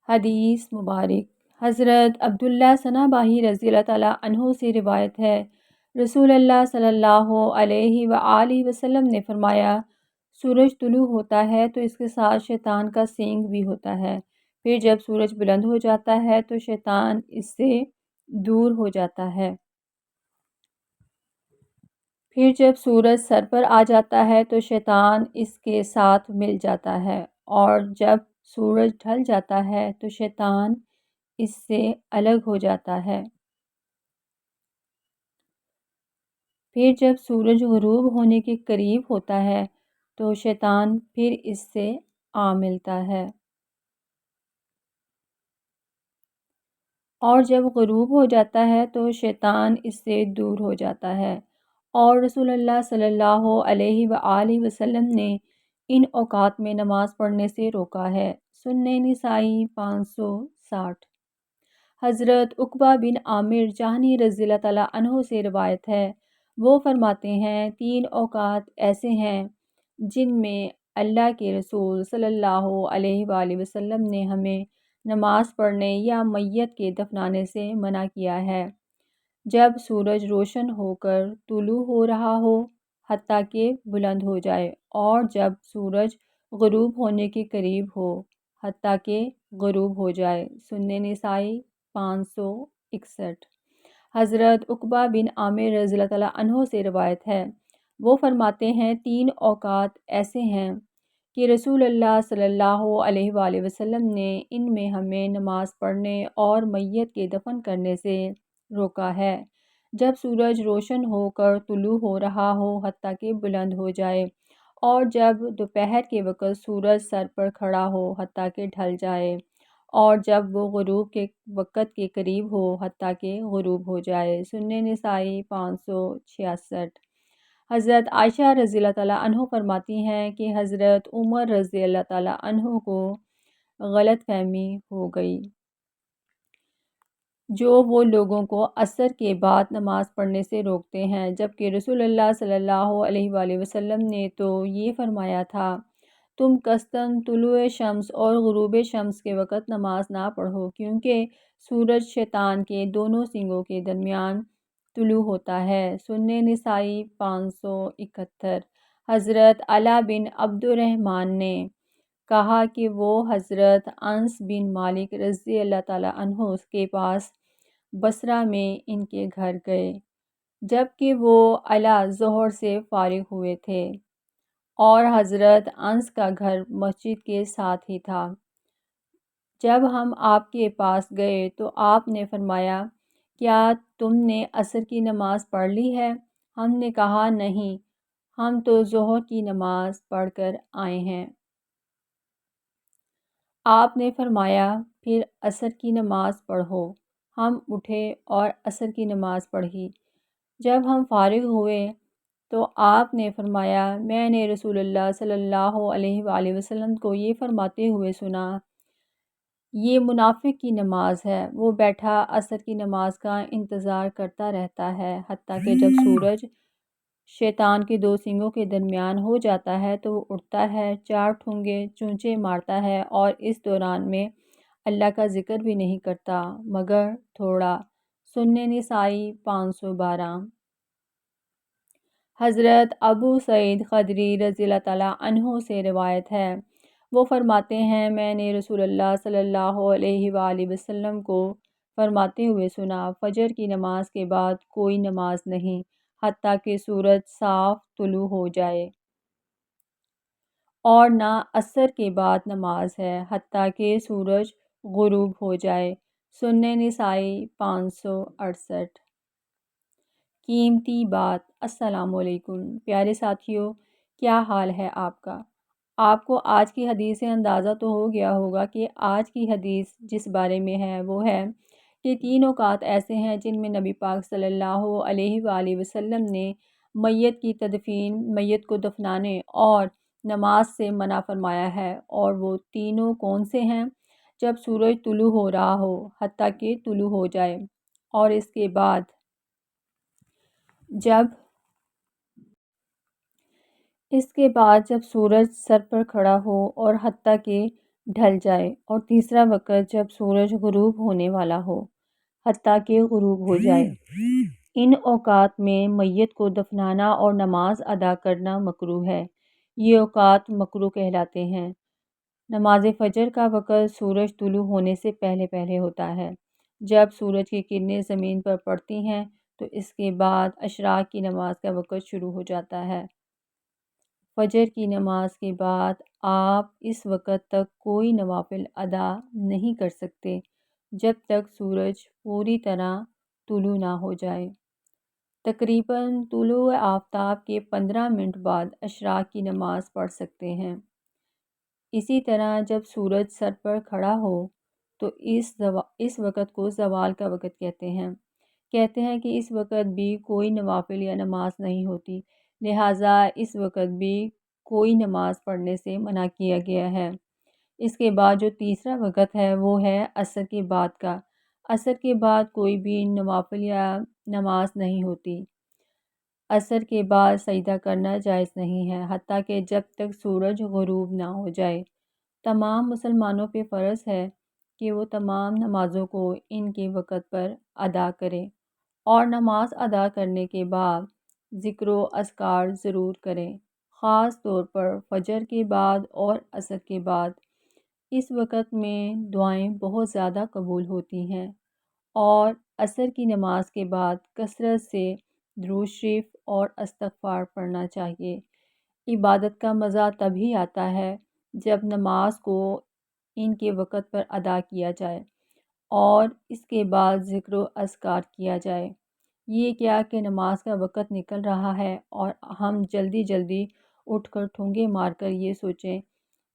حدیث مبارک حضرت عبداللہ ثنا باہی رضی اللہ تعالیٰ عنہ سے روایت ہے، رسول اللہ صلی اللہ علیہ وآلہ وسلم نے فرمایا، سورج طلوع ہوتا ہے تو اس کے ساتھ شیطان کا سینگ بھی ہوتا ہے، پھر جب سورج بلند ہو جاتا ہے تو شیطان اس سے دور ہو جاتا ہے، پھر جب سورج سر پر آ جاتا ہے تو شیطان اس کے ساتھ مل جاتا ہے، اور جب سورج ڈھل جاتا ہے تو شیطان اس سے الگ ہو جاتا ہے، پھر جب سورج غروب ہونے کے قریب ہوتا ہے تو شیطان پھر اس سے آ ملتا ہے، اور جب غروب ہو جاتا ہے تو شیطان اس سے دور ہو جاتا ہے، اور رسول اللہ صلی اللہ علیہ وآلہ وسلم نے ان اوقات میں نماز پڑھنے سے روکا ہے۔ سنن نسائی 560۔ حضرت عقبہ بن عامر جہنی رضی اللہ تعالیٰ عنہ سے روایت ہے، وہ فرماتے ہیں، 3 اوقات ایسے ہیں جن میں اللہ کے رسول صلی اللہ علیہ وآلہ وسلم نے ہمیں نماز پڑھنے یا میت کے دفنانے سے منع کیا ہے: جب سورج روشن ہو کر طلوع ہو رہا ہو حتیٰ کہ بلند ہو جائے، اور جب سورج غروب ہونے کے قریب ہو حتیٰ کہ غروب ہو جائے۔ سنن نسائی 561۔ حضرت عقبہ بن عامر رضی اللہ تعالیٰ عنہ سے روایت ہے، وہ فرماتے ہیں، 3 اوقات ایسے ہیں کہ رسول اللہ صلی اللہ علیہ وآلہ وسلم نے ان میں ہمیں نماز پڑھنے اور میت کے دفن کرنے سے روکا ہے: جب سورج روشن ہو کر طلوع ہو رہا ہو حتیٰ کہ بلند ہو جائے، اور جب دوپہر کے وقت سورج سر پر کھڑا ہو حتیٰ کہ ڈھل جائے، اور جب وہ غروب کے وقت کے قریب ہو حتیٰ کہ غروب ہو جائے۔ سنن نسائی 566۔ حضرت عائشہ رضی اللہ تعالیٰ عنہ فرماتی ہیں کہ حضرت عمر رضی اللہ تعالیٰ عنہ کو غلط فہمی ہو گئی، جو وہ لوگوں کو عصر کے بعد نماز پڑھنے سے روکتے ہیں، جبکہ رسول اللہ صلی اللہ علیہ وآلہ وسلم نے تو یہ فرمایا تھا، تم قصداً طلوع شمس اور غروب شمس کے وقت نماز نہ پڑھو، کیونکہ سورج شیطان کے دونوں سینگوں کے درمیان طلوع ہوتا ہے۔ سنن نسائی 571۔ حضرت علا بن عبد الرحمن نے کہا کہ وہ حضرت انس بن مالک رضی اللہ تعالیٰ عنہ کے پاس بصرہ میں ان کے گھر گئے، جبکہ وہ علا ظہر سے فارغ ہوئے تھے، اور حضرت انس کا گھر مسجد کے ساتھ ہی تھا۔ جب ہم آپ کے پاس گئے تو آپ نے فرمایا، کیا تم نے عصر کی نماز پڑھ لی ہے؟ ہم نے کہا، نہیں، ہم تو ظہر کی نماز پڑھ کر آئے ہیں۔ آپ نے فرمایا، پھر عصر کی نماز پڑھو۔ ہم اٹھے اور عصر کی نماز پڑھی۔ جب ہم فارغ ہوئے تو آپ نے فرمایا، میں نے رسول اللہ صلی اللہ علیہ وآلہ وسلم کو یہ فرماتے ہوئے سنا، یہ منافق کی نماز ہے، وہ بیٹھا عصر کی نماز کا انتظار کرتا رہتا ہے حتیٰ کہ جب سورج شیطان کے 2 سینگوں کے درمیان ہو جاتا ہے تو وہ اٹھتا ہے، 4 ٹھونگے چونچے مارتا ہے، اور اس دوران میں اللہ کا ذکر بھی نہیں کرتا مگر تھوڑا۔ سنن نسائی 512۔ حضرت ابو سعید خدری رضی اللہ تعالیٰ عنہ سے روایت ہے، وہ فرماتے ہیں، میں نے رسول اللہ صلی اللہ علیہ وآلہ وسلم کو فرماتے ہوئے سنا، فجر کی نماز کے بعد کوئی نماز نہیں حتیٰ کہ سورج صاف طلوع ہو جائے، اور نہ عصر کے بعد نماز ہے حتیٰ کہ سورج غروب ہو جائے۔ سنن نسائی 568۔ قیمتی بات۔ السلام علیکم پیارے ساتھیو، کیا حال ہے آپ کا؟ آپ کو آج کی حدیث سے اندازہ تو ہو گیا ہوگا کہ آج کی حدیث جس بارے میں ہے وہ ہے کہ 3 اوقات ایسے ہیں جن میں نبی پاک صلی اللہ علیہ وآلہ وسلم نے میت کی تدفین، میت کو دفنانے اور نماز سے منع فرمایا ہے، اور وہ تینوں کون سے ہیں؟ جب سورج طلوع ہو رہا ہو حتیٰ کہ طلوع ہو جائے، اور اس کے بعد جب سورج سر پر کھڑا ہو اور حتیٰ کہ ڈھل جائے، اور تیسرا وقت جب سورج غروب ہونے والا ہو، حتیٰ کہ غروب ہو جائے۔ ان اوقات میں میت کو دفنانا اور نماز ادا کرنا مکروہ ہے۔ یہ اوقات مکروہ کہلاتے ہیں۔ نماز فجر کا وقت سورج طلوع ہونے سے پہلے پہلے ہوتا ہے۔ جب سورج کی کرنیں زمین پر پڑتی ہیں تو اس کے بعد اشراق کی نماز کا وقت شروع ہو جاتا ہے۔ فجر کی نماز کے بعد آپ اس وقت تک کوئی نوافل ادا نہیں کر سکتے جب تک سورج پوری طرح طلوع نہ ہو جائے۔ تقریباً طلوع آفتاب کے 15 منٹ بعد اشراق کی نماز پڑھ سکتے ہیں۔ اسی طرح جب سورج سر پر کھڑا ہو تو اس وقت کو زوال کا وقت کہتے ہیں۔ کہتے ہیں کہ اس وقت بھی کوئی نوافل یا نماز نہیں ہوتی، لہٰذا اس وقت بھی کوئی نماز پڑھنے سے منع کیا گیا ہے۔ اس کے بعد جو تیسرا وقت ہے وہ ہے عصر کے بعد کا۔ عصر کے بعد کوئی بھی نوافل یا نماز نہیں ہوتی۔ عصر کے بعد سجدہ کرنا جائز نہیں ہے حتیٰ کہ جب تک سورج غروب نہ ہو جائے۔ تمام مسلمانوں پہ فرض ہے کہ وہ تمام نمازوں کو ان کے وقت پر ادا کریں، اور نماز ادا کرنے کے بعد ذکر و اذکار ضرور کریں، خاص طور پر فجر کے بعد اور عصر کے بعد۔ اس وقت میں دعائیں بہت زیادہ قبول ہوتی ہیں، اور عصر کی نماز کے بعد کثرت سے درود شریف اور استغفار پڑھنا چاہیے۔ عبادت کا مزہ تبھی آتا ہے جب نماز کو ان کے وقت پر ادا کیا جائے اور اس کے بعد ذکر و اذکار کیا جائے۔ یہ کیا کہ نماز کا وقت نکل رہا ہے اور ہم جلدی جلدی اٹھ کر ٹھونگے مار کر یہ سوچیں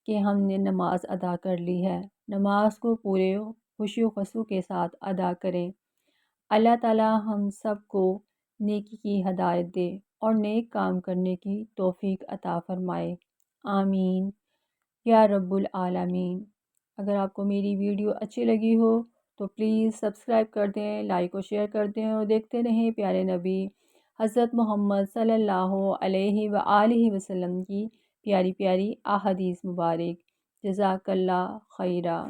کہ ہم نے نماز ادا کر لی ہے۔ نماز کو پورے خوشی و خضوع کے ساتھ ادا کریں۔ اللہ تعالی ہم سب کو نیکی کی ہدایت دے اور نیک کام کرنے کی توفیق عطا فرمائے۔ آمین یا رب العالمین۔ اگر آپ کو میری ویڈیو اچھی لگی ہو تو پلیز سبسکرائب کر دیں، لائک اور شیئر کر دیں، اور دیکھتے رہیں پیارے نبی حضرت محمد صلی اللہ علیہ وآلہ وسلم کی پیاری پیاری احادیث مبارک۔ جزاک اللہ خیرہ۔